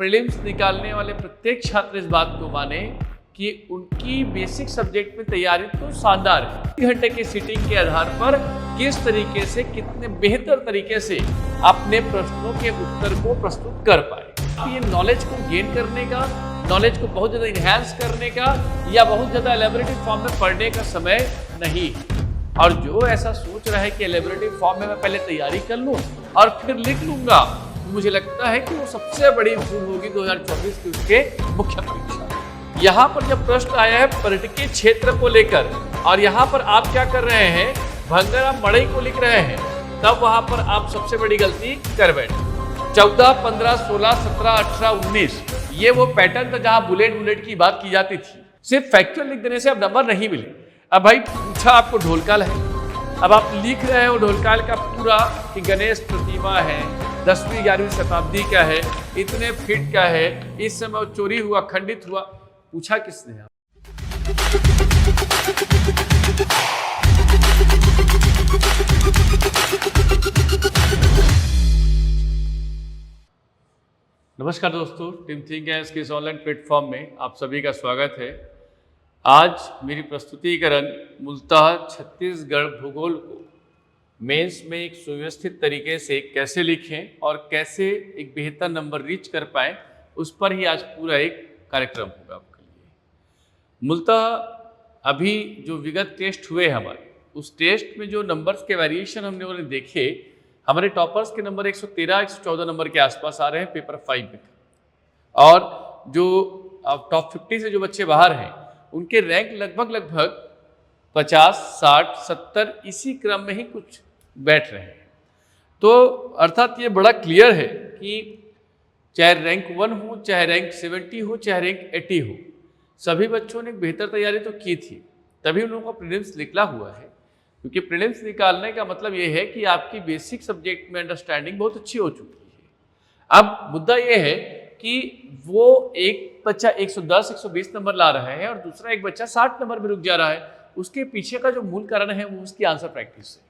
Prelims निकालने वाले प्रत्येक छात्र इस बात को माने कि उनकी बेसिक सब्जेक्ट में तैयारी तो शानदार है। 1 घंटे की सीटिंग के आधार पर किस तरीके से कितने बेहतर तरीके से अपने प्रश्नों के उत्तर को प्रस्तुत कर पाए। ये नॉलेज को गेन करने का, नॉलेज को बहुत ज़्यादा इन्हांस करने का या बहुत ज़्यादा एलेबोरेटेड फॉर्म में पढ़ने का समय नहीं है। और जो ऐसा सोच रहा है कि एलेबोरेटेड फॉर्म में मैं पहले तैयारी कर लूँ और फिर लिख लूँगा, मुझे लगता है कि वो सबसे बड़ी भूल होगी 2024 की उसके मुख्य परीक्षा। यहाँ पर जब प्रश्न आया है पर्यटकीय क्षेत्र को लेकर और यहाँ पर आप क्या कर रहे हैं, भंगाराम मड़ई को लिख रहे हैं, तब वहाँ पर आप सबसे बड़ी गलती कर बैठे। 14, 15, 16, 17, 18, 19 ये वो पैटर्न था जहाँ बुलेट की बात की जाती थी। सिर्फ फैक्चुअल लिख देने से अब नंबर नहीं मिले। अब भाई पूछा आपको ढोलकाल है, अब आप लिख रहे हो ढोलकाल का पूरा कि गणेश प्रतिमा है, 10वीं 11वीं शताब्दी का है, इतने फीट का है, इस समय चोरी हुआ, खंडित हुआ। पूछा किसने? नमस्कार दोस्तों, टीम थिंक एंड के इस ऑनलाइन प्लेटफॉर्म में आप सभी का स्वागत है। आज मेरी प्रस्तुतिकरण मूलतः छत्तीसगढ़ भूगोल को मेंस में एक सुव्यवस्थित तरीके से कैसे लिखें और कैसे एक बेहतर नंबर रीच कर पाएं, उस पर ही आज पूरा एक कार्यक्रम होगा आपके लिए। मूलतः अभी जो विगत टेस्ट हुए हमारे, उस टेस्ट में जो नंबर्स के वेरिएशन हमने उन्हें देखे, हमारे टॉपर्स के नंबर 113, 114 नंबर के आसपास आ रहे हैं पेपर 5 में। और जो टॉप 50 से जो बच्चे बाहर हैं, उनके रैंक लगभग 50, 60, 70 इसी क्रम में ही कुछ बैठ रहे हैं। तो अर्थात ये बड़ा क्लियर है कि चाहे रैंक 1 हो, चाहे रैंक 70 हो, चाहे रैंक 80 हो, सभी बच्चों ने बेहतर तैयारी तो की थी, तभी उन लोगों का प्रीलिम्स निकला हुआ है। क्योंकि प्रीलिम्स निकालने का मतलब ये है कि आपकी बेसिक सब्जेक्ट में अंडरस्टैंडिंग बहुत अच्छी हो चुकी है। अब मुद्दा ये है कि वो एक बच्चा 110, 120 नंबर ला रहा है और दूसरा एक बच्चा 60 नंबर में रुक जा रहा है। उसके पीछे का जो मूल कारण है वो उसकी आंसर प्रैक्टिस है।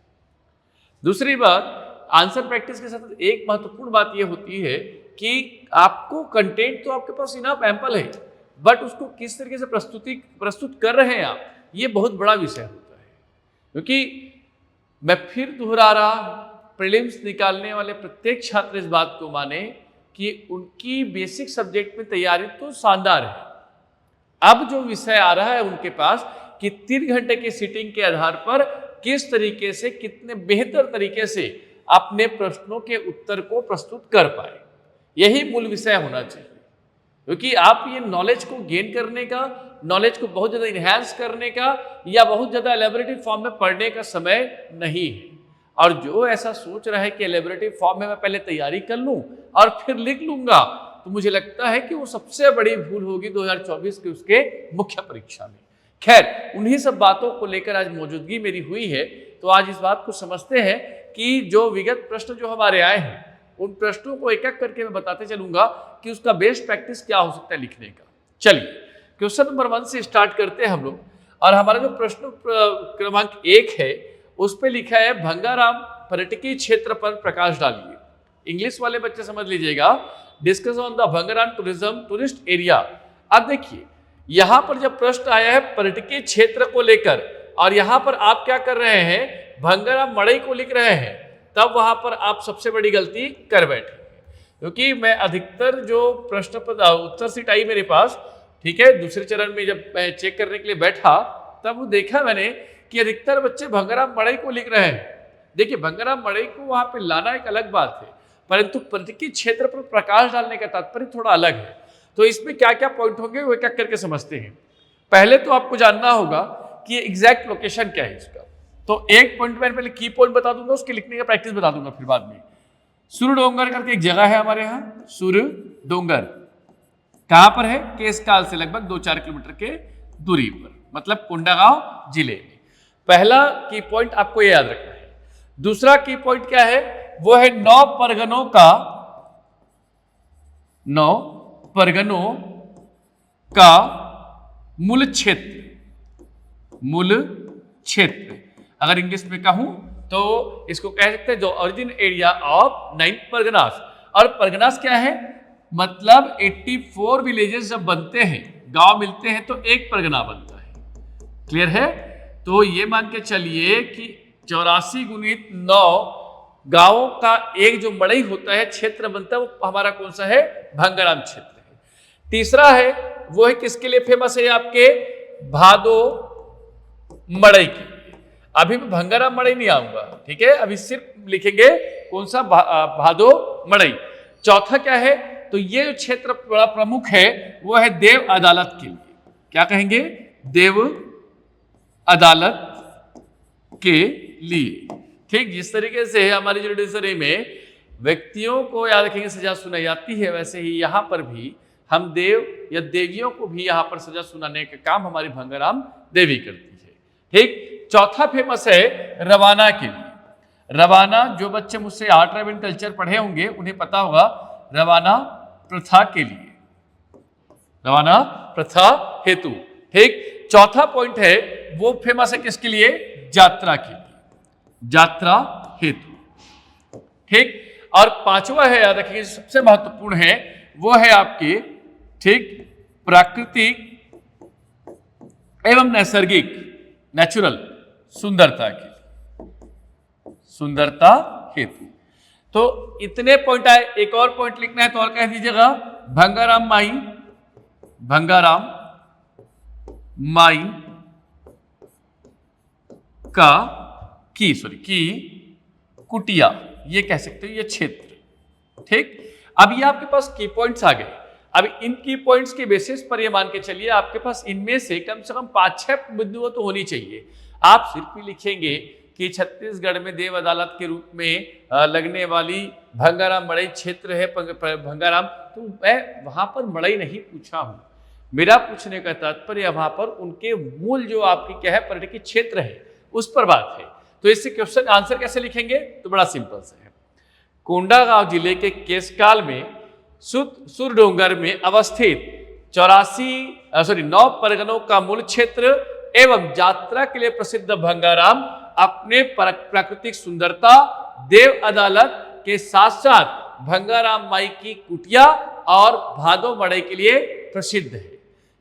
दूसरी बात, आंसर प्रैक्टिस के साथ एक महत्वपूर्ण बात ये होती है कि आपको कंटेंट तो आपके पास इनफ एम्पल है, बट उसको किस तरीके से प्रस्तुत कर रहे हैं आप, ये बहुत बड़ा विषय होता है। क्योंकि मैं फिर दोहरा रहा हूं, प्रीलिम्स निकालने वाले प्रत्येक छात्र इस बात को माने कि उनकी बेसिक सब्जेक्ट में तैयारी तो शानदार है। अब जो विषय आ रहा है उनके पास कि 3 घंटे की सीटिंग के आधार पर किस तरीके से कितने बेहतर तरीके से अपने प्रश्नों के उत्तर को प्रस्तुत कर पाए, यही मूल विषय होना चाहिए। क्योंकि आप ये नॉलेज को गेन करने का, नॉलेज को बहुत ज़्यादा इन्हांस करने का या बहुत ज़्यादा एलेबोरेटेड फॉर्म में पढ़ने का समय नहीं है। और जो ऐसा सोच रहा है कि एलेबोरेटेड फॉर्म में मैं पहले तैयारी कर लूँ और फिर लिख लूँगा, तो मुझे लगता है कि वो सबसे बड़ी भूल होगी 2024 की उसके मुख्य परीक्षा में। खैर, उन्हीं सब बातों को लेकर आज मौजूदगी मेरी हुई है। तो आज इस बात को समझते हैं कि जो विगत प्रश्न जो हमारे आए हैं, उन प्रश्नों को एक एक करके मैं बताते चलूंगा कि उसका बेस्ट प्रैक्टिस क्या हो सकता है लिखने का। चलिए, क्वेश्चन नंबर 1 से स्टार्ट करते हैं हम लोग। और हमारा जो प्रश्न क्रमांक 1 है, उस पर लिखा है भंगाराम पर्यटकीय क्षेत्र पर प्रकाश डालिए। इंग्लिश वाले बच्चे समझ लीजिएगा, discuss on the Bhangaram tourism tourist area. अब देखिए, यहाँ पर जब प्रश्न आया है पर्यटकीय क्षेत्र को लेकर और यहाँ पर आप क्या कर रहे हैं, भंगाराम मड़ई को लिख रहे हैं, तब वहां पर आप सबसे बड़ी गलती कर बैठे। क्योंकि मैं अधिकतर जो प्रश्न उत्तर सीट आई मेरे पास, ठीक है, दूसरे चरण में जब मैं चेक करने के लिए बैठा, तब वो देखा मैंने कि अधिकतर बच्चे भंगाराम मड़ई को लिख रहे हैं। देखिए, भंगाराम मड़ई को वहां पे लाना एक अलग बात है, परंतु पर्यटकीय क्षेत्र पर प्रकाश डालने का तात्पर्य थोड़ा अलग है। तो इसमें क्या क्या पॉइंट होंगे वो एक एक करके समझते हैं। पहले तो आपको जानना होगा कि एग्जैक्ट लोकेशन क्या है इसका। तो एक पॉइंट में पहले की पॉइंट बता दूंगा, उसके लिखने का प्रैक्टिस बता दूंगा फिर बाद में। सूर्यडोंगर करके एक जगह है हमारे यहाँ, सूर्यडोंगर कहां पर है, केसकाल से लगभग 2-4 किलोमीटर के दूरी पर, मतलब कोंडागांव जिले में। पहला की पॉइंट आपको ये याद रखना है। दूसरा की पॉइंट क्या है, वो है 9 परगनों का मूल क्षेत्र। अगर इंग्लिश में कहूं तो इसको कह सकते हैं जो ओरिजिन एरिया ऑफ 9 परगनास। और परगनास क्या है, मतलब 84 विलेजेस जब बनते हैं, गांव मिलते हैं, तो एक परगना बनता है। क्लियर है? तो ये मान के चलिए कि 84 गुणित 9 गांवों का एक जो मड़ई होता है, क्षेत्र बनता है, वो हमारा कौन सा है? भंगाराम क्षेत्र है। तीसरा है, वो है किसके लिए फेमस है? आपके भादो मड़ई के लिए। अभी मैं भंगाराम मड़ई नहीं आऊंगा, ठीक है? अभी सिर्फ लिखेंगे कौन सा? भादो मड़ई। चौथा क्या है? तो ये जो क्षेत्र बड़ा प्रमुख है वो है देव अदालत के लिए। क्या कहेंगे? देव अदालत के लिए। ठीक, जिस तरीके से हमारी जुडिशरी में व्यक्तियों को याद रखेंगे सजा सुनाई जाती है, वैसे ही यहाँ पर भी हम देव या देवियों को भी यहाँ पर सजा सुनाने का काम हमारी भंगाराम देवी करती है। ठीक, चौथा फेमस है रवाना के लिए। रवाना, जो बच्चे मुझसे आर्ट एंड कल्चर पढ़े होंगे उन्हें पता होगा, रवाना प्रथा के लिए, रवाना प्रथा हेतु। ठीक, चौथा पॉइंट है वो फेमस है किसके लिए? यात्रा के लिए, यात्रा हेतु। ठीक, और पांचवा है, याद रखिए सबसे महत्वपूर्ण है, वो है आपके, ठीक, प्राकृतिक एवं नैसर्गिक, नेचुरल सुंदरता के लिए, सुंदरता हेतु। तो इतने पॉइंट आए। एक और पॉइंट लिखना है तो और कह दीजिएगा, भंगाराम माई, भंगाराम माई का की कुटिया, ये कह सकते हो, ये क्षेत्र। ठीक, अब ये आपके पास की पॉइंट्स आ गए। अब इन की पॉइंट्स के बेसिस पर ये मान के चलिए आपके पास इनमें से कम 5-6 बिंदुओं तो होनी चाहिए। आप सिर्फ ही लिखेंगे कि छत्तीसगढ़ में देव अदालत के रूप में लगने वाली भंगाराम मड़ई क्षेत्र है भंगाराम, तो मैं वहां पर मड़ई नहीं पूछा हूं। मेरा पूछने का तात्पर्य वहां पर उनके मूल जो आपकी क्या है पर्यटकीय क्षेत्र है उस पर बात है। तो इससे क्वेश्चन आंसर कैसे लिखेंगे? तो बड़ा सिंपल सा है। कोंडागांव जिले के केशकाल में सुरडोंगर में अवस्थित 9 परगनों का मूल क्षेत्र एवं यात्रा के लिए प्रसिद्ध भंगाराम अपने प्राकृतिक सुंदरता, देव अदालत के साथ साथ भंगाराम माई की कुटिया और भादो मड़ई के लिए प्रसिद्ध है,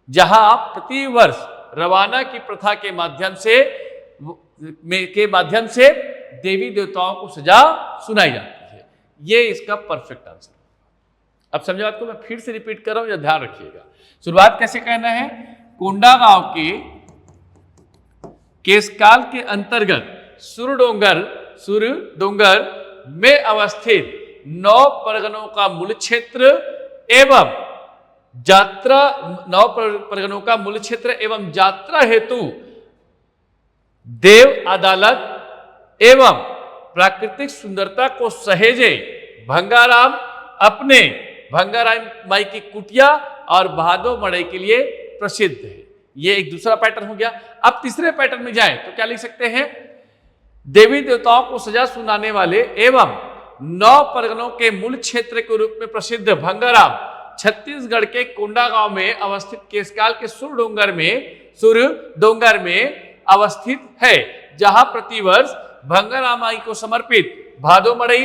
जहां आप प्रतिवर्ष रवाना की प्रथा के माध्यम से देवी देवताओं को सजा सुनाई जाती है। ये इसका परफेक्ट आंसर। अब समझो आपको, मैं फिर से रिपीट कर रहा हूं, या ध्यान रखिएगा। शुरुआत कैसे कहना है? कोंडागांव के केशकाल के अंतर्गत सुरडोंगर में अवस्थित 9 परगनों का मूल क्षेत्र एवं 9 परगनों का मूल क्षेत्र एवं यात्रा हेतु देव अदालत एवं प्राकृतिक सुंदरता को सहेजे भंगाराम अपने भंगाराम माई की कुटिया और भादो मड़ई के लिए प्रसिद्ध है। ये एक दूसरा पैटर्न हो गया। अब तीसरे पैटर्न में जाए तो क्या लिख सकते हैं? देवी देवताओं को सजा सुनाने वाले एवं 9 परगनों के मूल क्षेत्र के रूप में प्रसिद्ध भंगाराम छत्तीसगढ़ के कोंडागांव में अवस्थित केशकाल के सुरडोंगर में अवस्थित है, जहां प्रतिवर्ष भंगाराम माई को समर्पित भादो मड़ई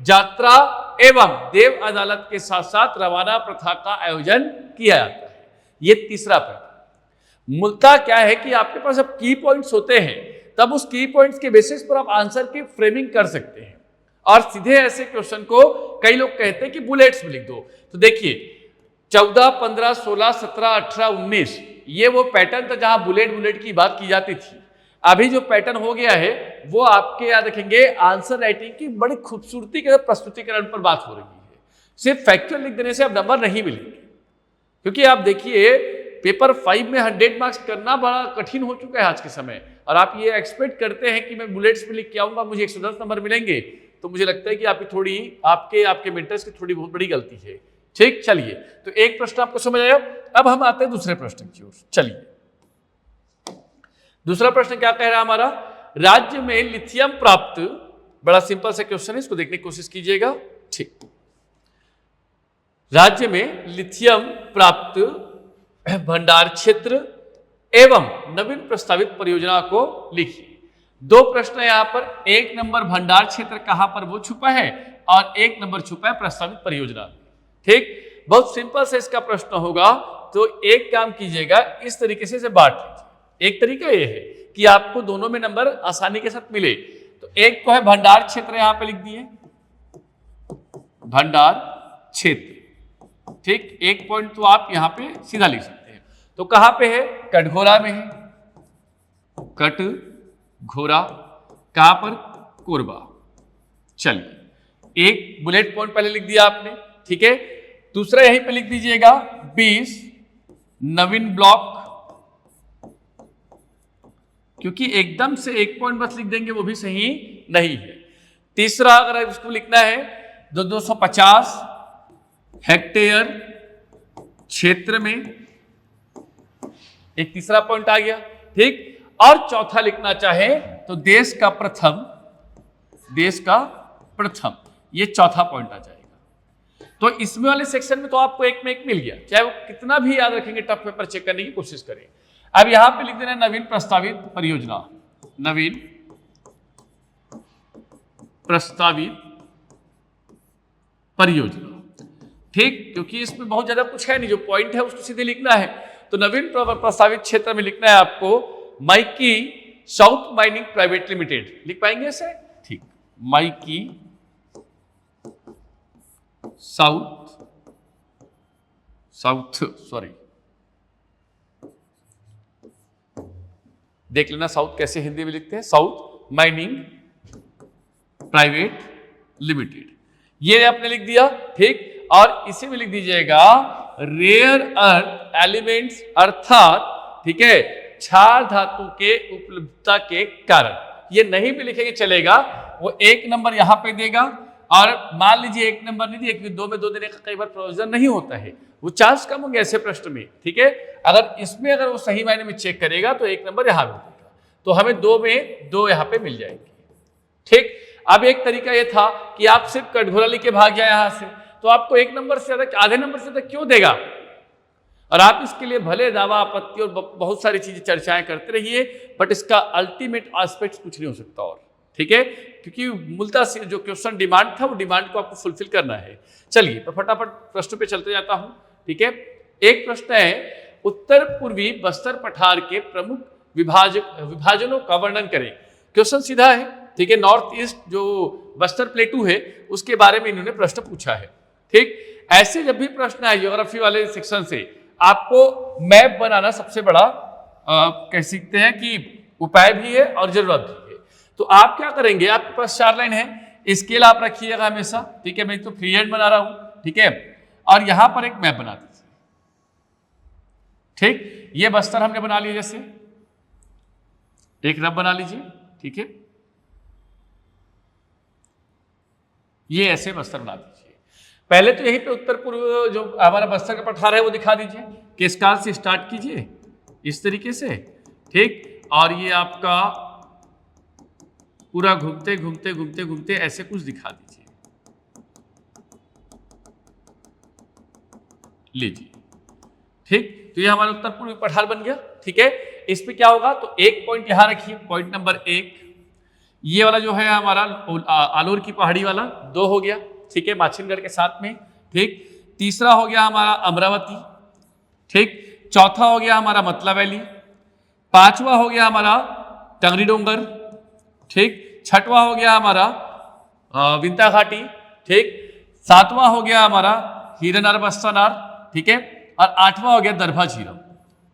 यात्रा एवं देव अदालत के साथ साथ रवाना प्रथा का आयोजन किया जाता है। ये तीसरा पैटर्न। मूलतः क्या है कि आपके पास जब की पॉइंट्स होते हैं तब उस की पॉइंट्स के बेसिस पर आप आंसर की फ्रेमिंग कर सकते हैं और सीधे ऐसे क्वेश्चन को कई लोग कहते हैं कि बुलेट्स में लिख दो। तो देखिए 14, 15, 16, 17, 18, 19 ये वो पैटर्न था जहां बुलेट की बात की जाती थी। अभी जो पैटर्न हो गया है वो आपके याद रखेंगे आंसर राइटिंग की बड़ी खूबसूरती के प्रस्तुतिकरण पर बात हो रही है। सिर्फ फैक्चुअल लिख देने से अब नंबर नहीं मिलेंगे, क्योंकि आप देखिए पेपर 5 में 100 मार्क्स करना बड़ा कठिन हो चुका है आज के समय, और आप ये एक्सपेक्ट करते हैं कि मैं बुलेट्स में लिख के आऊंगा मुझे 110 नंबर मिलेंगे, तो मुझे लगता है कि आपकी थोड़ी आपके मेंटर्स की थोड़ी बहुत बड़ी गलती है। ठीक, चलिए, तो एक प्रश्न आपको समझ आया। अब हम आते हैं दूसरे प्रश्न की ओर। चलिए, दूसरा प्रश्न क्या कह रहा है हमारा? राज्य में लिथियम प्राप्त, बड़ा सिंपल सा क्वेश्चन है, इसको देखने की कोशिश कीजिएगा। ठीक, राज्य में लिथियम प्राप्त भंडार क्षेत्र एवं नवीन प्रस्तावित परियोजना को लिखिए। 2 प्रश्न है यहां पर। 1 नंबर भंडार क्षेत्र कहां पर वो छुपा है और 1 नंबर छुपा है प्रस्तावित परियोजना। ठीक, बहुत सिंपल से इसका प्रश्न होगा। तो एक काम कीजिएगा, इस तरीके से बांट लीजिए। एक तरीका ये है कि आपको दोनों में नंबर आसानी के साथ मिले। तो एक को है भंडार क्षेत्र, यहां पे लिख दिए भंडार क्षेत्र, ठीक। एक पॉइंट तो आप यहां पे सीधा लिख सकते हैं। तो कहां पे है? कटघोरा में है, कटघोरा। कहां पर? कोरबा। चलिए, एक बुलेट पॉइंट पहले लिख दिया आपने, ठीक है। दूसरा यहीं पे लिख दीजिएगा 20 नवीन ब्लॉक, क्योंकि एकदम से एक पॉइंट बस लिख देंगे वो भी सही नहीं है। तीसरा अगर इसको लिखना है 250 हेक्टेयर क्षेत्र में, एक तीसरा पॉइंट आ गया, ठीक। और चौथा लिखना चाहे तो देश का प्रथम, ये चौथा पॉइंट आ जाएगा। तो इसमें वाले सेक्शन में तो आपको एक में एक मिल गया, चाहे वो कितना भी याद रखेंगे, टफ पेपर चेक करने की कोशिश करें। अब यहां पे लिख देना नवीन प्रस्तावित परियोजना, नवीन प्रस्तावित परियोजना, ठीक। क्योंकि इसमें बहुत ज्यादा कुछ है नहीं, जो पॉइंट है उसको सीधे लिखना है। तो नवीन प्रस्तावित क्षेत्र में लिखना है आपको Mikey south mining private limited. लिख पाएंगे इसे? ठीक, माइकी सॉरी, देख लेना साउथ कैसे हिंदी में लिखते हैं, साउथ माइनिंग प्राइवेट लिमिटेड, ये आपने लिख दिया, ठीक। और इसी में लिख दीजिएगा रेयर अर्थ एलिमेंट्स, अर्थात, ठीक है, क्षार धातु के उपलब्धता के कारण। ये नहीं भी लिखेंगे चलेगा, वो एक नंबर यहां पे देगा। और मान लीजिए एक नंबर नहीं दिया, क्योंकि दो में दो देने का कई बार प्रोविजन नहीं होता है, वो चांस कम होंगे ऐसे प्रश्न में, ठीक है। अगर इसमें अगर वो सही मायने में चेक करेगा तो एक नंबर यहां मिल जाएगा, तो हमें दो में दो यहां पे मिल जाएंगे, ठीक। अब एक तरीका ये था कि आप सिर्फ कटघोरा लिख के भाग जाए यहां से, तो आपको एक नंबर से ज्यादा, आधे नंबर से ज्यादा क्यों देगा? और आप इसके लिए भले दावा आपत्ति और बहुत सारी चीजें चर्चाएं करते रहिए, बट इसका अल्टीमेट एस्पेक्ट कुछ नहीं हो सकता और, ठीक है। क्योंकि मूलतः से जो क्वेश्चन डिमांड था, वो डिमांड को आपको फुलफिल करना है। चलिए तो फटाफट प्रश्न पे चलते जाता हूं, ठीक है। एक प्रश्न है, उत्तर पूर्वी बस्तर पठार के प्रमुख विभाजनों का वर्णन करें। क्वेश्चन सीधा है, ठीक है। नॉर्थ ईस्ट जो बस्तर प्लेटू है उसके बारे में इन्होंने प्रश्न पूछा है, ठीक। ऐसे जब भी प्रश्न है ज्योग्राफी वाले सेक्शन से, आपको मैप बनाना सबसे बड़ा कह सकते हैं कि उपाय भी है और जरूरत भी है। तो आप क्या करेंगे, आपके पास 4 लाइन है, स्केल आप रखिएगा हमेशा, ठीक है। मैं तो फ्री हैंड बना रहा हूं, ठीक है। और यहां पर एक मैप बना दीजिए, ठीक। ये बस्तर हमने बना लिया, जैसे एक रफ बना लीजिए, ठीक है। ये ऐसे बस्तर बना दीजिए। पहले तो यहीं पे उत्तर पूर्व जो हमारा बस्तर का पठार है वो दिखा दीजिए, किस काल से स्टार्ट कीजिए इस तरीके से, ठीक। और ये आपका पूरा घूमते घूमते घूमते घूमते ऐसे कुछ दिखा दीजिए, लीजिए, ठीक। तो ये हमारा उत्तर पूर्वी पठार बन गया, ठीक है। इस पे क्या होगा, तो एक पॉइंट यहां रखिए, पॉइंट नंबर 1, ये वाला जो है हमारा आलोर की पहाड़ी वाला 2 हो गया, ठीक है, माछिनगढ़ के साथ में, ठीक। तीसरा हो गया हमारा अमरावती, ठीक। चौथा हो गया हमारा मतला वैली, पांचवा हो गया हमारा टंगरी डोंगर, ठीक। छठवां हो गया हमारा विंता घाटी, ठीक। सातवां हो गया हमारा हीरनार बस्तानार, ठीक है। और आठवां हो गया दरभा झीरम,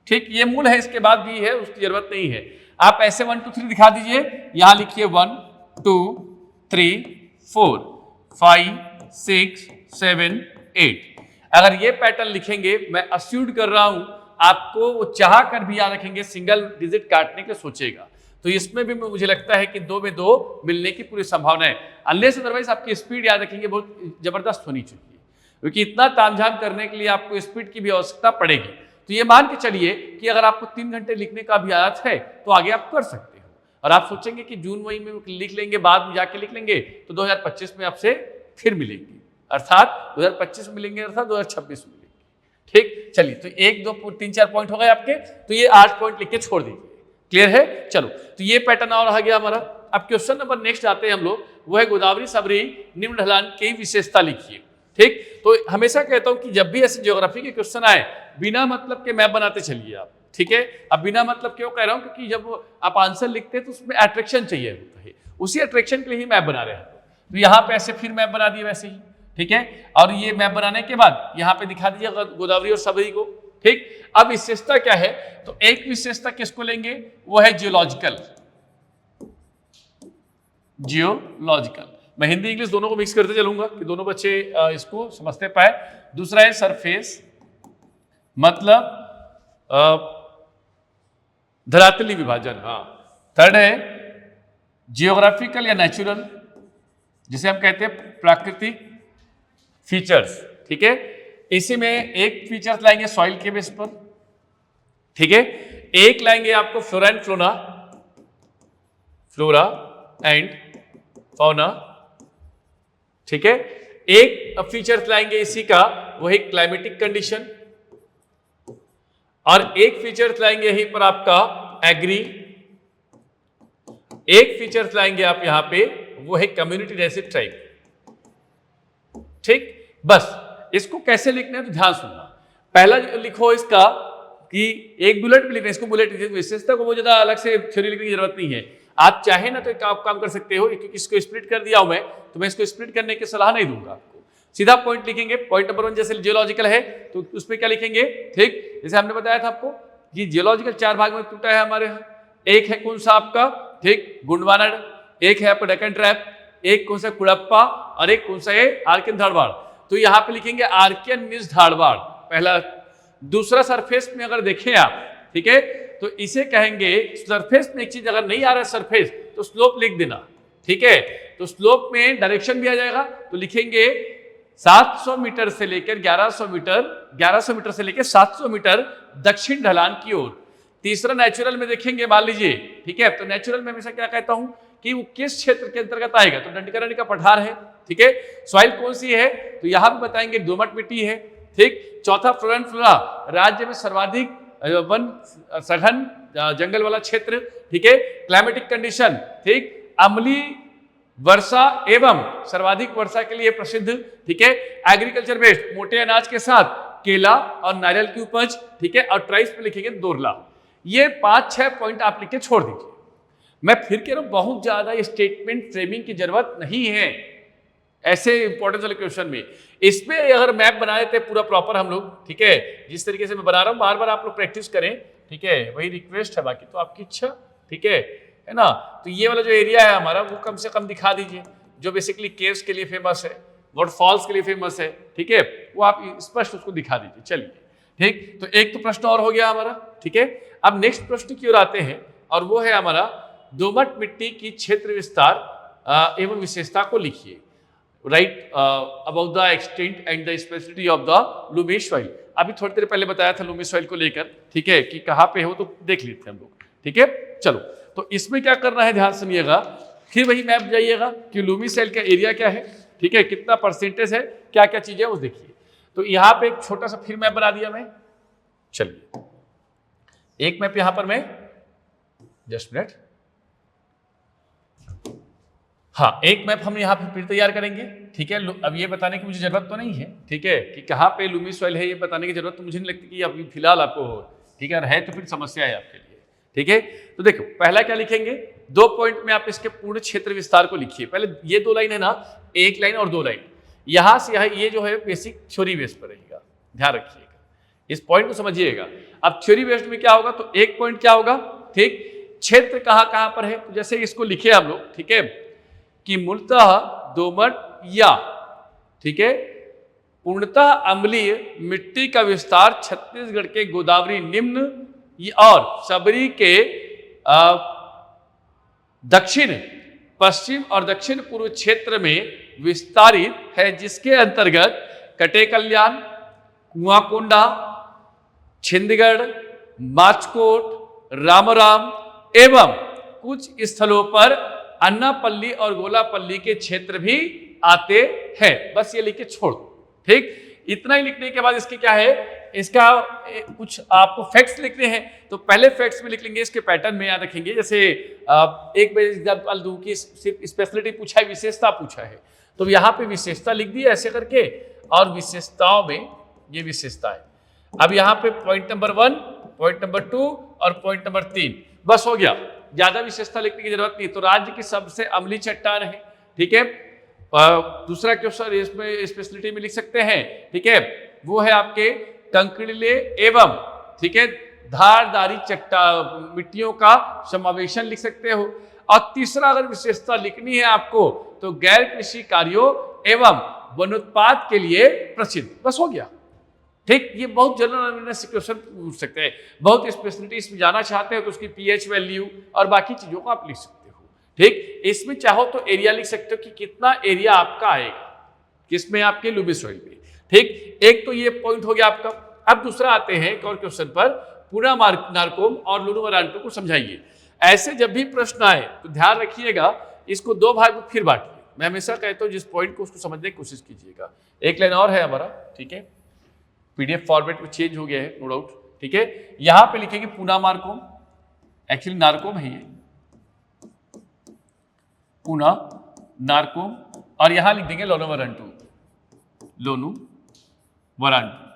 ठीक। ये मूल है, इसके बाद भी है, उसकी जरूरत नहीं है। आप ऐसे 1 2 3 दिखा दीजिए, यहां लिखिए 1 2 3 4 5 6 7 8। अगर ये पैटर्न लिखेंगे, मैं अस्यूड कर रहा हूं आपको वो चाह कर भी याद रखेंगे, सिंगल डिजिट काटने के सोचेगा। तो इसमें भी मुझे लगता है कि 2 में 2 मिलने की पूरी संभावना है, अनलेस अदरवाइज आपकी स्पीड याद रखेंगे बहुत जबरदस्त होनी चाहिए, क्योंकि इतना तामझाम करने के लिए आपको स्पीड की भी आवश्यकता पड़ेगी। तो ये मान के चलिए कि अगर आपको 3 घंटे लिखने का भी आदत है तो आगे आप कर सकते हो। और आप सोचेंगे कि जून मई में लिख लेंगे, बाद में जाके लिख लेंगे, तो 2025 में आपसे फिर मिलेंगे, अर्थात 2025 में मिलेंगे, अर्थात 2026 में मिलेंगे, ठीक। चलिए, तो 1 2 3 4 पॉइंट हो गए आपके, तो ये 8 पॉइंट लिख के छोड़ दीजिए, क्लियर है। चलो, तो ये पैटर्न और रह गया हमारा। अब क्वेश्चन नंबर नेक्स्ट आते हैं हम लोग, वो है गोदावरी सबरी निम्न ढलान की विशेषता लिखिए। ठीक। तो हमेशा कहता हूं कि जब भी ऐसे ज्योग्राफी के क्वेश्चन आए, बिना मतलब के मैप बनाते चलिए आप, ठीक है। अब बिना मतलब क्यों कह रहा हूं, क्योंकि जब आप आंसर लिखते हैं तो उसमें अट्रैक्शन चाहिए होता है, उसी अट्रैक्शन के लिए ही मैप बना रहे हैं। तो यहाँ पे ऐसे फिर मैप बना दिए वैसे ही, ठीक है। और ये मैप बनाने के बाद यहाँ पे दिखा दीजिए गोदावरी और सबरी को, ठीक। अब विशेषता क्या है, तो एक विशेषता किसको लेंगे, वो है जियोलॉजिकल। जियोलॉजिकल, मैं हिंदी इंग्लिश दोनों को मिक्स करते चलूंगा कि दोनों बच्चे इसको समझते पाए। दूसरा है सरफेस, मतलब धरातली विभाजन, हाँ। थर्ड है जियोग्राफिकल या नेचुरल, जिसे हम कहते हैं प्राकृतिक फीचर्स, ठीक है। इसी में एक फीचर्स लाएंगे सॉइल के बेस पर, ठीक है। एक लाएंगे आपको flora and flora, flora and fauna, ठीक है। एक फीचर्स लाएंगे इसी का, वही क्लाइमेटिक कंडीशन, और एक फीचर्स लाएंगे यहीं पर आपका एग्री, एक फीचर्स लाएंगे आप यहां पे, वो है कम्युनिटी रेसिड टाइप, ठीक। बस इसको कैसे लिखना है तो ध्यान सुनना। पहला लिखो इसका कि एक बुलेट में लिखना, इसको बुलेट, विशेषता को वो ज्यादा अलग से थ्योरी लिखने की जरूरत नहीं है। आप चाहे ना तो एक आप काम कर सकते हो, क्योंकि इसको स्प्लिट कर दिया हूं मैं, तो मैं इसको स्प्लिट करने की सलाह नहीं दूंगा आपको, सीधा पॉइंट लिखेंगे। पॉइंट नंबर 1 जैसे जियोलॉजिकल है तो उसमें क्या लिखेंगे, ठीक। जैसे हमने बताया था आपको कि जियोलॉजिकल 4 भाग में टूटा है हमारे यहाँ। एक है कौन सा आपका, ठीक, गुंडवाना, एक है आपका डेक्कन ट्रैप, एक कौन सा कुड़प्पा, और एक कौन सा है आर्कियन धारवाड़। तो यहाँ पे लिखेंगे आर्कियन मींस धारवाड़, पहला। दूसरा सरफेस में अगर देखें आप, ठीक है, तो इसे कहेंगे सरफेस में एक चीज अगर नहीं आ रहा है सरफेस, तो स्लोप लिख देना, ठीक है। तो स्लोप में डायरेक्शन भी आ जाएगा, तो लिखेंगे 700 मीटर से लेकर 1100 मीटर, 1100 मीटर से लेकर 700 मीटर दक्षिण ढलान की ओर। तीसरा नेचुरल में देखेंगे, मान लीजिए, ठीक है। तो नेचुरल में हमेशा क्या कहता हूं कि वो किस क्षेत्र के अंतर्गत आएगा, तो दंडीकरण का पठार है, ठीक है। सॉइल कौन सी है, तो यहां भी बताएंगे दोमट मिट्टी है, ठीक। चौथा फ्लोरा एंड फ्लोरा, राज्य में सर्वाधिक वन सघन जंगल वाला क्षेत्र, ठीक है। क्लाइमेटिक कंडीशन, ठीक, अम्लीय वर्षा एवं सर्वाधिक वर्षा के लिए प्रसिद्ध, ठीक है। एग्रीकल्चर बेस्ड, मोटे अनाज के साथ केला और नारियल की उपज, ठीक है। और ट्राइब्स पे लिखेंगे दोरला। ये 5-6 पॉइंट आप लिख के छोड़ दीजिए। मैं फिर कह रहा हूं बहुत ज्यादा स्टेटमेंट फ्रेमिंग की जरूरत नहीं है ऐसे इंपॉर्टेंस वाले क्वेश्चन में। इसमें अगर मैप बना देते पूरा प्रॉपर हम लोग, ठीक है, जिस तरीके से मैं बना रहा हूं, बार बार आप लोग प्रैक्टिस करें, ठीक है, वही रिक्वेस्ट है, बाकी तो आपकी इच्छा, ठीक है ना। तो ये वाला जो एरिया है हमारा, वो कम से कम दिखा दीजिए, जो बेसिकली केव्स के लिए फेमस है, वाटरफॉल्स के लिए फेमस है, ठीक है, वो आप स्पष्ट उसको दिखा दीजिए। चलिए, ठीक। तो एक तो प्रश्न और हो गया हमारा, ठीक है। अब नेक्स्ट प्रश्न की ओर आते हैं, और वो है हमारा दोमट मिट्टी की क्षेत्र विस्तार एवं विशेषता को लिखिए। Right about the extent and the specificity of the Lumi soil. अभी थोड़ी देर पहले बताया था लूमी सॉइल को लेकर, ठीक है, कि कहाँ पे हो, तो देख लेते हैं हम लोग, ठीक है। चलो, तो इसमें क्या करना है, ध्यान सुनिएगा, फिर वही मैप जाइएगा कि लूमी सॉइल का एरिया क्या है, ठीक है, कितना परसेंटेज है, क्या क्या चीजें उस देखिए। तो यहाँ पे एक छोटा सा फिर मैप बना दिया मैं। चलिए, एक मैप यहां पर मैं, जस्ट मिनट, हाँ, एक मैप हम यहाँ पे फिर तैयार करेंगे, ठीक है। अब ये बताने की मुझे जरूरत तो नहीं है, ठीक है, कि कहाँ पे लूमी सॉइल है, ये बताने की जरूरत तो मुझे नहीं लगती कि अभी फिलहाल आपको हो, ठीक है तो फिर समस्या है आपके लिए, ठीक है। तो देखो, पहला क्या लिखेंगे, 2 पॉइंट में आप इसके पूर्ण क्षेत्र विस्तार को लिखिए। पहले ये 2 लाइन है ना, 1 लाइन और 2 लाइन, यहां से यहां, ये जो है बेसिक थ्योरी बेस पर रहेगा, ध्यान रखिएगा, इस पॉइंट को समझिएगा। अब थ्योरी बेस्ड में क्या होगा, तो एक पॉइंट क्या होगा, ठीक, क्षेत्र कहां पर है, तो जैसे इसको लिखे हम लोग, ठीक है, कि मूलतः दोमट या, ठीक है, पूर्णतः अम्लीय मिट्टी का विस्तार छत्तीसगढ़ के गोदावरी निम्न और सबरी के दक्षिण पश्चिम और दक्षिण पूर्व क्षेत्र में विस्तारित है, जिसके अंतर्गत कटे कल्याण, कुआंकोंडा, छिंदगढ़, माचकोट, रामराम एवं कुछ स्थलों पर अन्नापल्ली और गोलापल्ली के क्षेत्र भी आते हैं। बस ये लिख के छोड़ दो, ठीक। इतना ही लिखने के बाद इसके क्या है, इसका कुछ आपको फैक्ट्स लिखने हैं, तो पहले फैक्ट्स में लिख लेंगे, इसके पैटर्न में याद रखेंगे। जैसे एक एग्जाम्पल दूं कि सिर्फ स्पेशलिटी पूछा है, विशेषता पूछा है, तो यहाँ पे विशेषता लिख दी ऐसे करके, और विशेषताओं में ये विशेषता है। अब यहाँ पे पॉइंट नंबर 1, पॉइंट नंबर 2 और पॉइंट नंबर 3, बस हो गया, ज्यादा विशेषता लिखने की जरूरत नहीं। तो राज्य की सबसे अम्लीय चट्टान है, ठीक है। दूसरा क्वेश्चन इसमें स्पेशलिटी में लिख सकते हैं, ठीक है, वो है आपके कंकड़िले एवं, ठीक है, धारदारी मिट्टियों का समावेशन लिख सकते हो। और तीसरा अगर विशेषता लिखनी है आपको तो गैर कृषि कार्यों एवं वनोत्पाद के लिए प्रसिद्ध, बस हो गया, ठीक। ये बहुत जनरल अवेयरनेस क्वेश्चन पूछ सकते हैं, बहुत स्पेशलिटी इसमें जाना चाहते हैं तो उसकी पीएच वैल्यू और बाकी चीजों को आप लिख सकते हो, ठीक। इसमें चाहो तो एरिया लिख सकते हो कि कितना एरिया आपका आएगा किसमें, आपके लुबी सॉइल में, ठीक। एक तो ये पॉइंट हो गया आपका। अब दूसरा आते हैं एक और क्वेश्चन पर, पूना नारकोम और लुनु वरांटो को समझाइए। ऐसे जब भी प्रश्न आए तो ध्यान रखिएगा, इसको दो भाग में फिर बांटिए। मैं हमेशा कहता हूं जिस पॉइंट को उसको समझने की कोशिश कीजिएगा। एक लाइन और है हमारा, ठीक है, पीडीएफ फॉर्मेट में चेंज हो गया है नो डाउट, ठीक है। यहां पे लिखेंगे पूना नारकोम, एक्चुअली नारकोम है ये, पूना नारकोम, और यहां लिख देंगे लोनु वरांटो, लोनु वरांटो।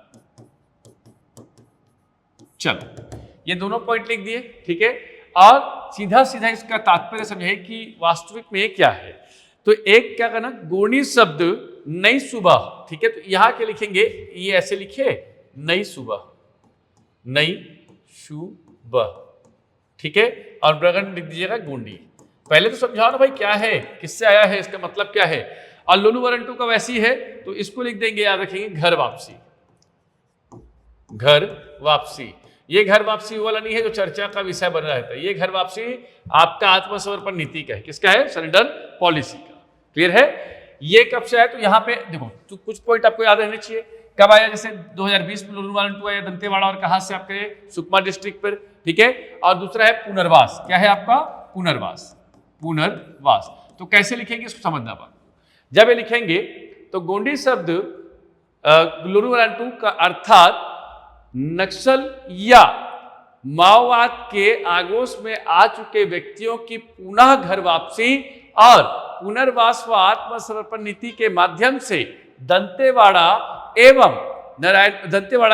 चलो ये दोनों पॉइंट लिख दिए, ठीक है। और सीधा सीधा इसका तात्पर्य समझे कि वास्तविक में क्या है। तो एक क्या करना, गोणी शब्द नई सुबह, ठीक है, तो यहां के लिखेंगे, ये ऐसे लिखे नई सुबह, नई सुबह, ठीक है, और ब्रगन लिख दीजिएगा गोंडी। पहले तो समझाओ ना भाई क्या है, किससे आया है, इसका मतलब क्या है। और लोनु वरांटो का वैसी है तो इसको लिख देंगे, याद रखेंगे घर वापसी, घर वापसी। ये घर वापसी वाला नहीं है जो चर्चा का विषय बन रहा है, ये घर वापसी आपका आत्मसमर्पण नीति का है, किसका है, सरेंडर पॉलिसी का, क्लियर है। ये कब से आया, तो यहाँ पे देखो तो कुछ पॉइंट आपको याद रहने चाहिए। कब आया, जैसे 2020 में लोनु वरांटो आया दंतेवाड़ा, और कहां से आपके सुकमा डिस्ट्रिक्ट पर, ठीक है। और दूसरा है पुनर्वास, क्या है आपका, पुनर्वास, पुनर्वास। तो कैसे लिखेंगे इसको समझना बात। जब ये लिखेंगे तो गोंडी शब्द लोनु वरांटो का अर्थात नक्सल या माओवाद के आगोश में आ चुके व्यक्तियों की पुनः घर वापसी और पुनर्वास व आत्मसमर्पण नीति के माध्यम से दंतेवाड़ा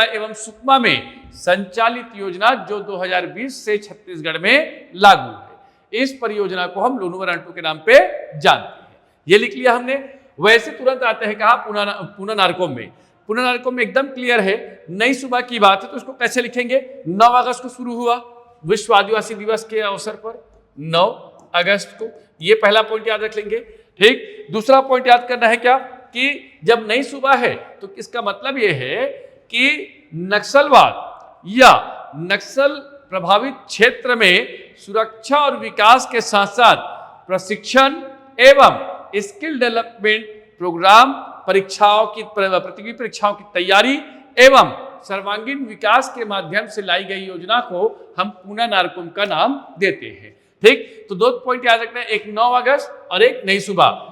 एवं सुकमा में संचालित योजना जो 2020 से छत्तीसगढ़ में लागू है। इस परियोजना को हम लोनु वरांटो के नाम पे जानते हैं। ये लिख लिया हमने। वैसे तुरंत आते हैं कहा पूना नारकोम में। पूना नारकोम में एकदम क्लियर है, नई सुबह की बात है तो उसको कैसे लिखेंगे, 9 अगस्त को शुरू हुआ विश्व आदिवासी दिवस के अवसर पर, 9 अगस्त को। ये पहला पॉइंट याद रख लेंगे, ठीक। दूसरा पॉइंट याद करना है क्या, कि जब नई सुबह है तो इसका मतलब यह है कि नक्सलवाद या नक्सल प्रभावित क्षेत्र में सुरक्षा और विकास के साथ साथ प्रशिक्षण एवं स्किल डेवलपमेंट प्रोग्राम, परीक्षाओं की प्रतियोगी परीक्षाओं की तैयारी एवं सर्वांगीण विकास के माध्यम से लाई गई योजना को हम पूना नारकोम का नाम देते हैं, ठीक। तो 2 पॉइंट याद रखना है, एक 9 अगस्त और एक नई सुबह।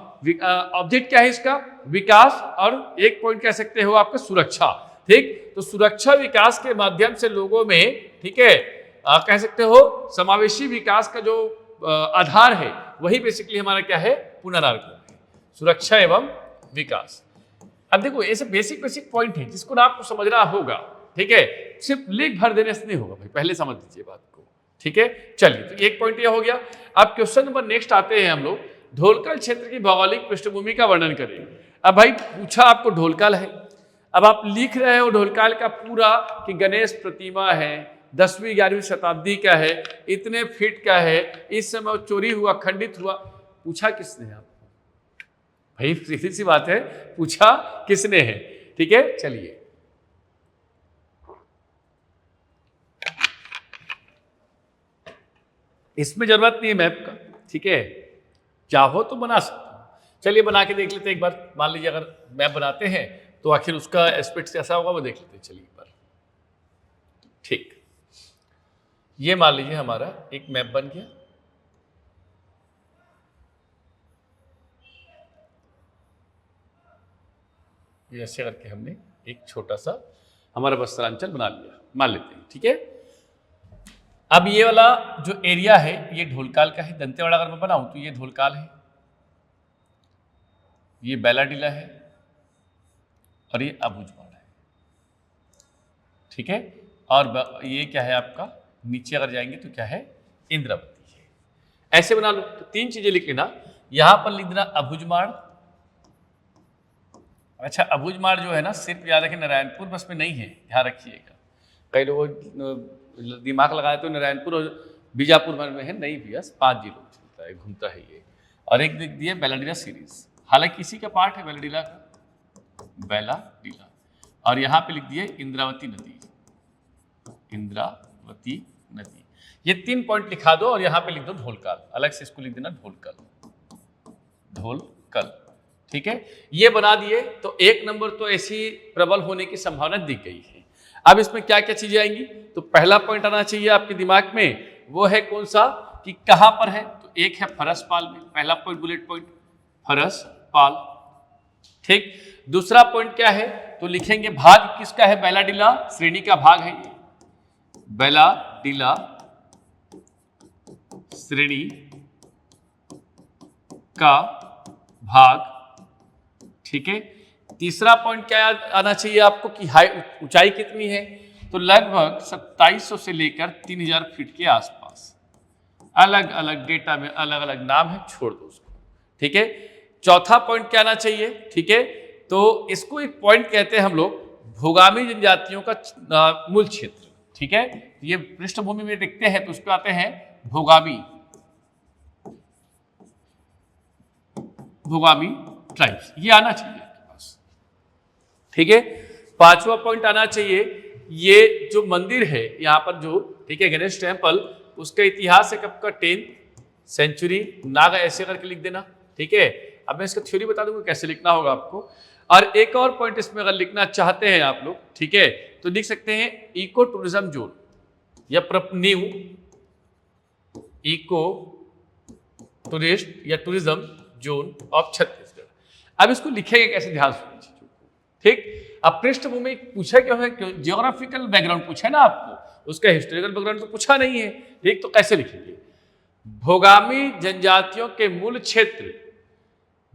ऑब्जेक्ट क्या है इसका, विकास, और एक पॉइंट कह सकते हो आपका सुरक्षा, ठीक। तो सुरक्षा विकास के माध्यम से लोगों में, ठीक है, कह सकते हो समावेशी विकास का जो आधार है वही बेसिकली हमारा क्या है, पूना नारकोम है, सुरक्षा एवं विकास। अब देखो ऐसे बेसिक पॉइंट है जिसको ना आपको समझना होगा, ठीक है, सिर्फ लिख भर देने से नहीं होगा भाई, पहले समझ लीजिए बात को, ठीक है। चलिए तो एक पॉइंट ये हो गया। अब क्वेश्चन नंबर नेक्स्ट आते हैं हम लोग, ढोलकल क्षेत्र की भौगोलिक पृष्ठभूमि का वर्णन करें। अब भाई पूछा आपको ढोलकल है, अब आप लिख रहे हो ढोलकल का पूरा कि गणेश प्रतिमा है, 10वीं 11वीं शताब्दी का है, इतने फीट का है, इस समय चोरी हुआ, खंडित हुआ। पूछा किसने आपको भाई, सीधी सी बात है, पूछा किसने है, ठीक है। चलिए इसमें जरूरत नहीं है मैप का, ठीक है, चाहो तो बना सकते हो। चलिए बना के देख लेते हैं एक बार। मान लीजिए अगर मैप बनाते हैं तो आखिर उसका एस्पेक्ट कैसा होगा वो देख लेते हैं। चलिए एक बार, ठीक, ये मान लीजिए हमारा एक मैप बन गया। ये ऐसे करके हमने एक छोटा सा हमारा वस्त्रांचल बना लिया, मान लेते हैं, ठीक है। अब ये वाला जो एरिया है ये ढोलकाल का है। दंतेवाड़ा अगर मैं बनाऊं तो ये ढोलकाल है, ये बैलाडीला है और ये अबूझमाड़ है, ठीक है। और ये क्या है आपका, नीचे अगर जाएंगे तो क्या है, इंद्रावती है। ऐसे बना लो। तो 3 चीजें लिख लेना, यहां पर लिख देना अबूझमाड़। अच्छा, अबूझमाड़ जो है ना, सिर्फ याद रखें नारायणपुर बस में नहीं है, ध्यान रखिएगा। कई लोग दिमाग लगाए तो नारायणपुर और बीजापुर में है, नहीं भैया, 5 जिलों में चलता है, घूमता है ये। और एक लिख दिया बैलाडीला सीरीज, हालांकि इसी का पार्ट है बैलाडीला का, बैलाडीला। और यहाँ पे लिख दिए इंद्रावती नदी, इंद्रावती नदी। ये 3 पॉइंट लिखा दो और यहाँ पे लिख दो ढोलकल, अलग से इसको लिख देना ढोलकल, ढोलकल, ठीक है। ये बना दिए तो 1 नंबर तो ऐसी प्रबल होने की संभावना दी गई है। अब इसमें क्या क्या चीजें आएंगी, तो पहला पॉइंट आना चाहिए आपके दिमाग में, वो है कौन सा, कि कहां पर है। तो एक है फरसपाल में, पहला पॉइंट बुलेट पॉइंट फरसपाल, ठीक। दूसरा पॉइंट क्या है, तो लिखेंगे भाग किसका है, बैलाडीला श्रेणी का भाग है ये, बैलाडीला श्रेणी का भाग, ठीक है। तीसरा पॉइंट क्या आना चाहिए आपको, कि हाई ऊंचाई कितनी है, तो लगभग 2700 से लेकर 3000 फीट के आसपास। अलग अलग डेटा में अलग अलग नाम है, छोड़ दो उसको, ठीक है। चौथा पॉइंट क्या आना चाहिए, ठीक है, तो इसको एक पॉइंट कहते हैं हम लोग, भूगामी जनजातियों का मूल क्षेत्र, ठीक है। ये पृष्ठभूमि में देखते हैं तो उस पर आते हैं भूगामी, भूगामी ट्राइब्स, ये आना चाहिए आपके पास, ठीक है। पांचवा पॉइंट आना चाहिए, ये जो मंदिर है यहाँ पर जो, ठीक है, गणेश टेम्पल, उसका इतिहास है कब का, 10th सेंचुरी नागा, ऐसे करके लिख देना, ठीक है। अब मैं इसका थ्योरी बता दूंगा कैसे लिखना होगा आपको। और एक और पॉइंट इसमें अगर लिखना चाहते हैं आप लोग, ठीक है, तो लिख सकते हैं इको टूरिज्म जोन या न्यू इको टूरिस्ट या टूरिज्म जोन ऑफ छत्तीसगढ़। अब इसको लिखेंगे कैसे, ध्यान सुनिए चीजों को, ठीक। अब पृष्ठभूमि पूछा क्यों है, जियोग्राफिकल बैकग्राउंड पूछा ना आपको, उसका हिस्टोरिकल बैकग्राउंड तो पूछा नहीं है, ठीक। तो कैसे लिखेंगे, भूगामी जनजातियों के मूल क्षेत्र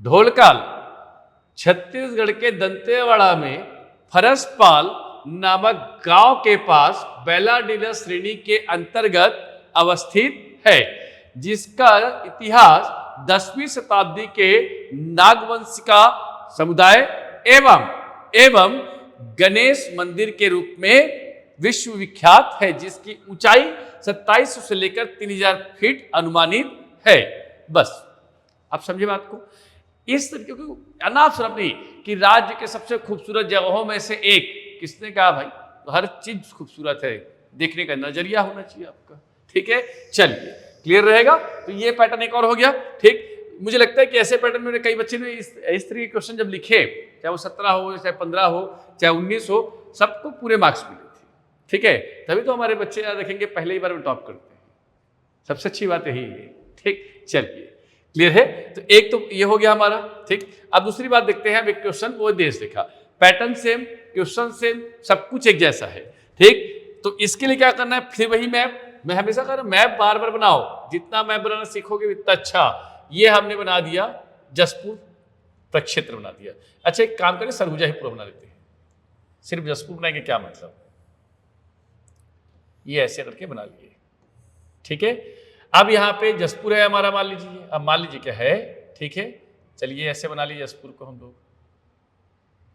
ढोलकल छत्तीसगढ़ के दंतेवाड़ा में फरसपाल नामक गांव के पास बैलाडीला श्रेणी के अंतर्गत अवस्थित है, जिसका इतिहास 10वीं शताब्दी के नागवंश का समुदाय एवं गणेश मंदिर के रूप में विश्व विख्यात है, जिसकी ऊंचाई 2700 से लेकर 3000 फीट अनुमानित है। बस आप समझे बात को। इस तरीके को अनाप शनाप नहीं कि राज्य के सबसे खूबसूरत जगहों में से एक, किसने कहा भाई, तो हर चीज खूबसूरत है, देखने का नजरिया होना चाहिए आपका, ठीक है। चलिए क्लियर रहेगा। तो ये पैटर्न एक और हो गया, ठीक। मुझे लगता है कि ऐसे पैटर्न में कई बच्चे ने इस तरह के क्वेश्चन जब लिखे, चाहे वो 17 हो, चाहे 15 हो, चाहे 19 हो, सबको पूरे मार्क्स मिले थे, ठीक है। तभी तो हमारे बच्चे याद रखेंगे, पहले ही बार में टॉप करते हैं, सबसे अच्छी बात यही है, ठीक। चलिए क्लियर है। तो एक तो ये हो गया हमारा, ठीक। अब दूसरी बात देखते हैं, एक क्वेश्चन वो देश देखा, पैटर्न सेम, क्वेश्चन सेम, सब कुछ एक जैसा है, ठीक। तो इसके लिए क्या करना है, फिर वही मैप, मैं हमेशा कह रहा हूं मैप बार बार बनाओ, जितना मैप बनाना सीखोगे उतना अच्छा। ये हमने बना दिया जसपुर प्रक्षेत्र बना दिया। अच्छा एक काम करें, सरगुजा ही पूरा बना लेते हैं, सिर्फ जसपुर बनाएंगे क्या मतलब, ये ऐसे करके बना लिए, ठीक है। अब यहाँ पे जसपुर है हमारा, मान लीजिए, अब मान लीजिए क्या है, ठीक है। चलिए ऐसे बना लीजिए जसपुर को हम लोग,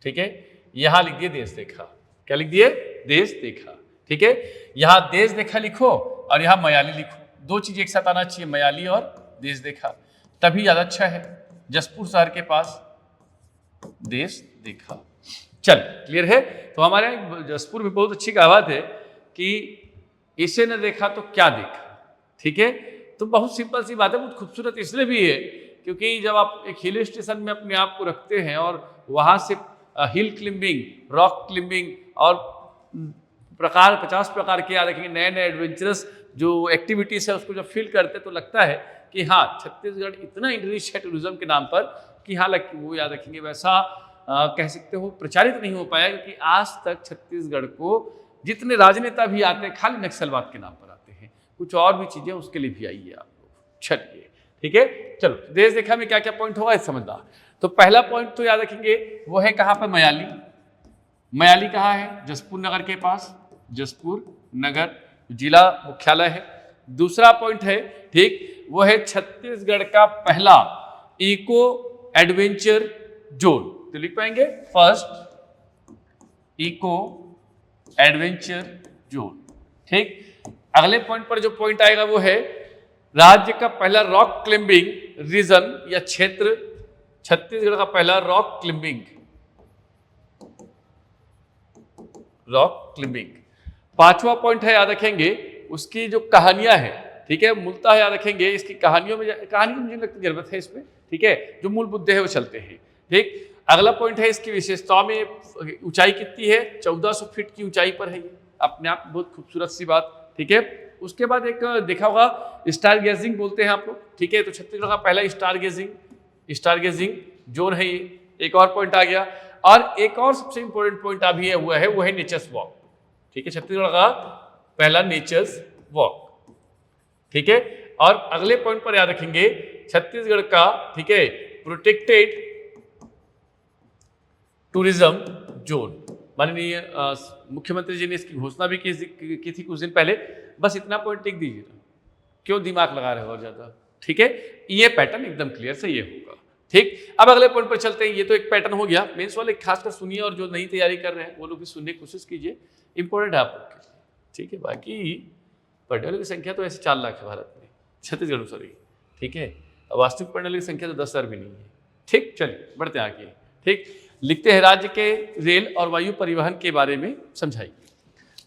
ठीक है। यहां लिख दिए देश देखा, क्या लिख दिए, देश देखा, ठीक है। यहां देश देखा लिखो और यहां मयाली लिखो, दो चीज एक साथ आना चाहिए, मयाली और देश देखा, तभी ज्यादा अच्छा है। जसपुर शहर के पास देश देखा, चल क्लियर है। तो हमारे जसपुर में बहुत अच्छी कहावत है कि इसे न देखा तो क्या देखा, ठीक है। तो बहुत सिंपल सी बात है, बहुत खूबसूरत इसलिए भी है क्योंकि जब आप एक हिल स्टेशन में अपने आप को रखते हैं और वहां से हिल क्लिम्बिंग, रॉक क्लिम्बिंग और 50 प्रकार के याद रखेंगे नए नए एडवेंचरस जो एक्टिविटीज है, उसको जब फील करते तो लगता है कि हाँ छत्तीसगढ़ इतना इंडरिच है टूरिज्म के नाम पर कि हाँ वो याद रखेंगे। वैसा कह सकते हो प्रचारित नहीं हो पाया क्योंकि आज तक छत्तीसगढ़ को जितने राजनेता भी आते हैं खाली नक्सलवाद के नाम पर आते हैं, कुछ और भी चीजें उसके लिए भी आई है आप लोग। चलिए ठीक है, चलो देश देखा में क्या क्या पॉइंट होगा समझना। तो पहला पॉइंट तो याद रखेंगे वो है कहाँ पर, मयाली। मयाली कहाँ है, जसपुर नगर के पास, जसपुर नगर जिला मुख्यालय है। दूसरा पॉइंट है, ठीक, वो है छत्तीसगढ़ का पहला इको एडवेंचर जोन। तो लिख पाएंगे फर्स्ट इको एडवेंचर जोन, ठीक। अगले पॉइंट पर जो पॉइंट आएगा वो है राज्य का पहला रॉक क्लाइंबिंग रीजन या क्षेत्र, छत्तीसगढ़ का पहला रॉक क्लाइंबिंग पांचवा पॉइंट है, याद रखेंगे उसकी जो कहानियां हैं, ठीक है, मूलतः याद रखेंगे इसकी कहानियों में, कहानी की मुझे लगती जरूरत है इसमें, ठीक है, जो मूल मुद्दे हैं वो चलते हैं, ठीक। अगला पॉइंट है इसकी विशेषताओं में, ऊंचाई कितनी है, 1400 फीट की ऊंचाई पर है ये, अपने आप बहुत खूबसूरत सी बात, ठीक है। उसके बाद एक देखा होगा स्टार गेजिंग बोलते हैं आप लोग, ठीक है, तो छत्तीसगढ़ का पहला स्टार गेजिंग जोन है ये, एक और पॉइंट आ गया। और एक और सबसे इंपॉर्टेंट पॉइंट अभी हुआ है वो है नेचर्स वॉक, ठीक है, छत्तीसगढ़ का पहला नेचर्स वॉक, ठीक है। और अगले पॉइंट पर याद रखेंगे छत्तीसगढ़ का, ठीक है, प्रोटेक्टेड टूरिज्म जोन। माननीय मुख्यमंत्री जी ने इसकी घोषणा भी की थी कुछ दिन पहले। बस इतना पॉइंट टिक दीजिए, क्यों दिमाग लगा रहे हो और ज्यादा, ठीक है। ये पैटर्न एकदम क्लियर से ये होगा, ठीक। अब अगले पॉइंट पर चलते हैं। ये तो एक पैटर्न हो गया, मेंस वाले खासकर सुनिए और जो नई तैयारी कर रहे हैं वो लोग भी सुनने की कोशिश कीजिए, इंपॉर्टेंट है आप लोग के लिए, ठीक है। बाकी पढ़ने वालों की संख्या तो ऐसे 4 लाख है भारत में, छत्तीसगढ़ में, सॉरी, ठीक है। वास्तविक पढ़ने वालों की संख्या तो 10,000 भी नहीं है, ठीक। चलिए बढ़ते हैं आगे, ठीक। लिखते हैं राज्य के रेल और वायु परिवहन के बारे में समझाइए।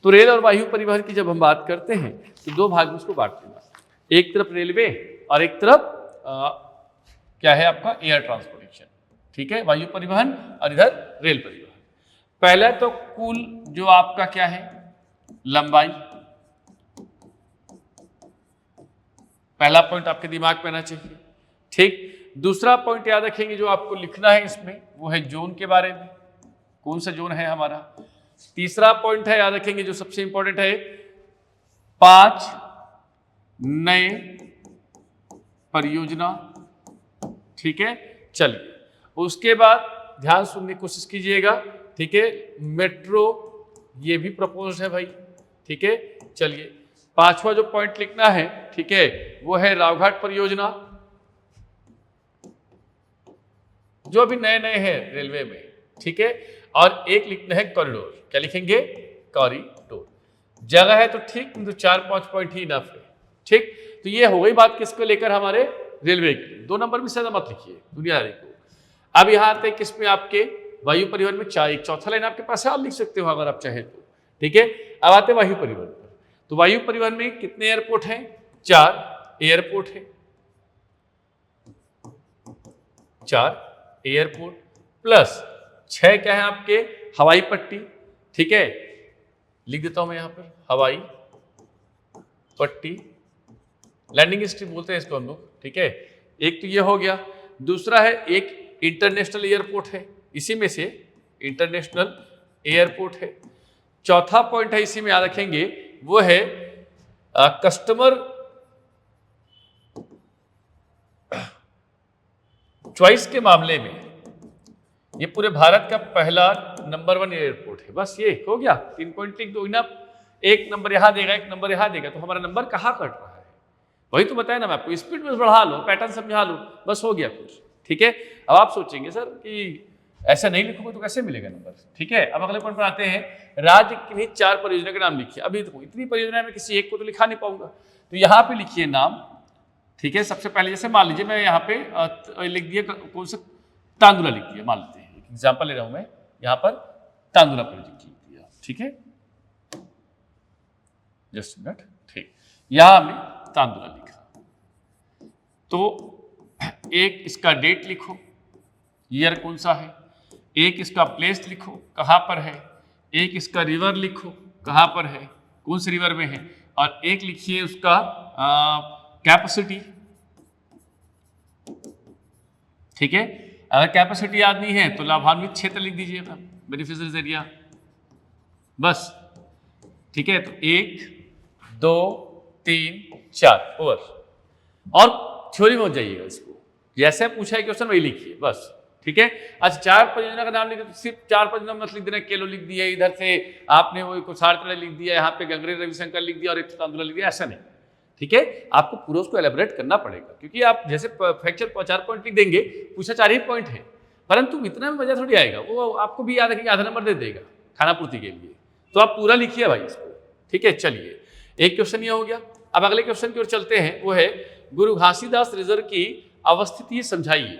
तो रेल और वायु परिवहन की जब हम बात करते हैं तो 2 भाग में उसको बांटते हैं, एक तरफ रेलवे और एक तरफ क्या है आपका एयर ट्रांसपोर्टेशन, ठीक है, वायु परिवहन और इधर रेल परिवहन। पहला तो कुल जो आपका क्या है लंबाई, पहला पॉइंट आपके दिमाग में आना चाहिए, ठीक। दूसरा पॉइंट याद रखेंगे जो आपको लिखना है इसमें वो है जोन के बारे में, कौन सा जोन है हमारा। तीसरा पॉइंट है, याद रखेंगे जो सबसे इंपॉर्टेंट है, 5 नए परियोजना, ठीक है। चलिए उसके बाद ध्यान सुनने की कोशिश कीजिएगा, ठीक है, मेट्रो ये भी प्रपोज है भाई, ठीक है। चलिए 5वां जो पॉइंट लिखना है, ठीक है, वो है रावघाट परियोजना, जो अभी नए नए हैं रेलवे में, ठीक है। और एक लिखना है कॉरिडोर, क्या लिखेंगे, कॉरिडोर। जगह है तो ठीक, तो 4-5 पॉइंट ही इनफ है, ठीक। तो ये हो गई बात किसको लेकर, हमारे रेलवे के लिए। 2 नंबर में ज्यादा मत लिखिए दुनियादारी को। अब यहाँ आते हैं किसमें, आपके वायु परिवहन में एक चौथा लाइन आपके पास है, आप लिख सकते हो अगर आप चाहे तो, ठीक है। अब आते हैं वायु परिवहन पर। तो वायु परिवहन में कितने एयरपोर्ट हैं, 4 एयरपोर्ट है, 4 एयरपोर्ट प्लस 6 क्या है आपके हवाई पट्टी, ठीक है, लिख देता हूं मैं यहां पर, हवाई पट्टी, लैंडिंग स्ट्रिप बोलते हैं इसको हम लोग, ठीक है। एक तो ये हो गया। दूसरा है एक इंटरनेशनल एयरपोर्ट है, इसी में से इंटरनेशनल एयरपोर्ट है। चौथा पॉइंट है इसी में याद रखेंगे वो है कस्टमर चॉइस के मामले में ये पूरे भारत का पहला नंबर 1 एयरपोर्ट है। बस ये हो गया, 3 पॉइंट लिख दो, इनफ। एक नंबर यहां देगा, एक नंबर यहां देगा, तो हमारा नंबर कहां कट रहा है, वही तो बताया ना मैं आपको। स्पीड में बढ़ा लो, पैटर्न समझा लो, बस हो गया कुछ, ठीक है। अब आप सोचेंगे सर कि ऐसा नहीं लिखोगे तो कैसे मिलेगा नंबर, ठीक है। अब अगले पॉइंट पर आते हैं, राज्य की भी 4 परियोजना के नाम लिखिए। अभी देखो इतनी परियोजना में किसी एक को तो लिखा नहीं पाऊंगा, तो यहाँ पे लिखिए नाम, ठीक है। सबसे पहले जैसे मान लीजिए मैं यहाँ पे लिख दिया, कौन सा, तांदुला लिख दिया, मान लेते हैं, एग्जाम्पल ले रहा हूं मैं, यहाँ पर तांदुला प्रोजेक्ट लिख दिया, ठीक है, जस्ट मिनट, ठीक। यहां हमने तांदुला लिखा, तो एक इसका डेट लिखो, ईयर कौन सा है, एक इसका प्लेस लिखो कहां पर है, एक इसका रिवर लिखो कहां पर है, कौन से रिवर में है, और एक लिखिए उसका कैपेसिटी, ठीक है। अगर कैपेसिटी याद नहीं है तो लाभान्वित क्षेत्र लिख दीजिएगा, बेनिफिशियरी एरिया, बस, ठीक है। तो 1 2 3 4 ओवर, और थ्योरी में हो जाइएगा, इसको जैसे पूछा है क्वेश्चन वही लिखिए बस, ठीक है। अच्छा, 4 परियोजना का नाम लिख, तो सिर्फ 4 परियोजना मत लिख देना, केलो लिख दिया, इधर से आपने वो कुशारतला लिख दिया, यहाँ पे गंगरे रविशंकर लिख दिया और एक तांदुला लिख दिया, ऐसा नहीं। ठीक है, आपको पूरा उसको एलेबोरेट करना पड़ेगा, क्योंकि आप जैसे फैक्चर 4 पॉइंट लिख देंगे, पूछा 4 ही पॉइंट है, परंतु इतना में मजा थोड़ी आएगा, वो आपको भी याद रखेंगे, आधा नंबर दे देगा खाना पूर्ति के लिए। तो आप पूरा लिखिए भाई इसको। ठीक है, चलिए एक क्वेश्चन ये हो गया। अब अगले क्वेश्चन की ओर चलते हैं, वो है गुरु घासीदास रिजर्व की अवस्थिति समझाइए।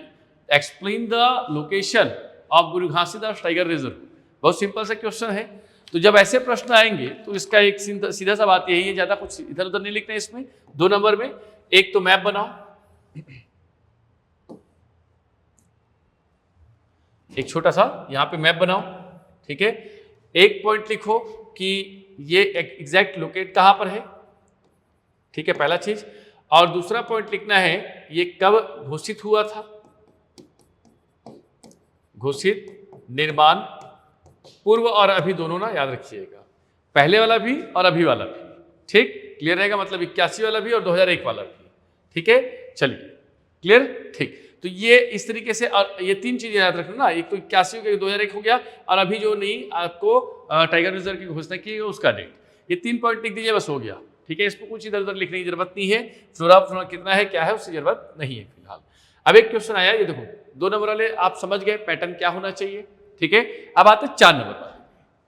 Explain the location of Guru Ghasidas tiger reserve. बहुत सिंपल सा क्वेश्चन है। तो जब ऐसे प्रश्न आएंगे तो इसका एक सीधा सा बात यही है, ज्यादा कुछ इधर उधर नहीं लिखना है इसमें। 2 नंबर में एक तो मैप बनाओ, एक छोटा सा यहाँ पे मैप बनाओ। ठीक है, एक पॉइंट लिखो कि ये एग्जैक्ट लोकेट कहां पर है। ठीक है, पहला चीज। और दूसरा पॉइंट लिखना है ये कब घोषित हुआ था। घोषित, निर्माण, पूर्व और अभी दोनों ना याद रखिएगा, पहले वाला भी और अभी वाला भी। ठीक, क्लियर रहेगा, मतलब 81 वाला भी और 2001 वाला भी। ठीक है, चलिए क्लियर। ठीक, तो ये इस तरीके से, और ये 3 चीजें याद रखना ना, एक तो 81 हो गया, 2001 हो गया, और अभी जो नहीं आपको टाइगर रिजर्व की घोषणा की उसका डेट। ये 3 पॉइंट लिख दीजिए, बस हो गया। ठीक है, इसको कुछ इधर उधर लिखने की जरूरत नहीं है, फ्लोरा कितना है क्या है उसकी जरूरत नहीं है फिलहाल। अब एक क्वेश्चन आया, ये देखो 2 नंबर वाले आप समझ गए पैटर्न क्या होना चाहिए। ठीक है, अब आते 4 नंबर वाले।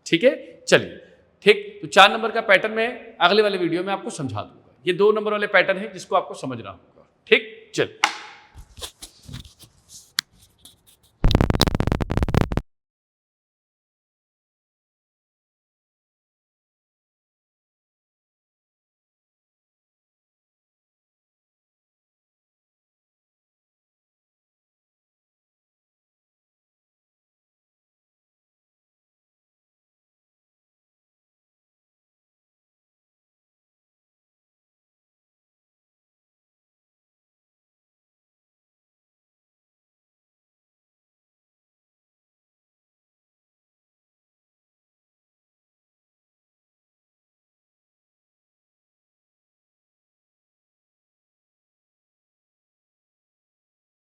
ठीक है, चलिए ठीक, तो 4 नंबर का पैटर्न में अगले वाले वीडियो में आपको समझा दूंगा। ये 2 नंबर वाले पैटर्न है जिसको आपको समझना होगा। ठीक, चलिए।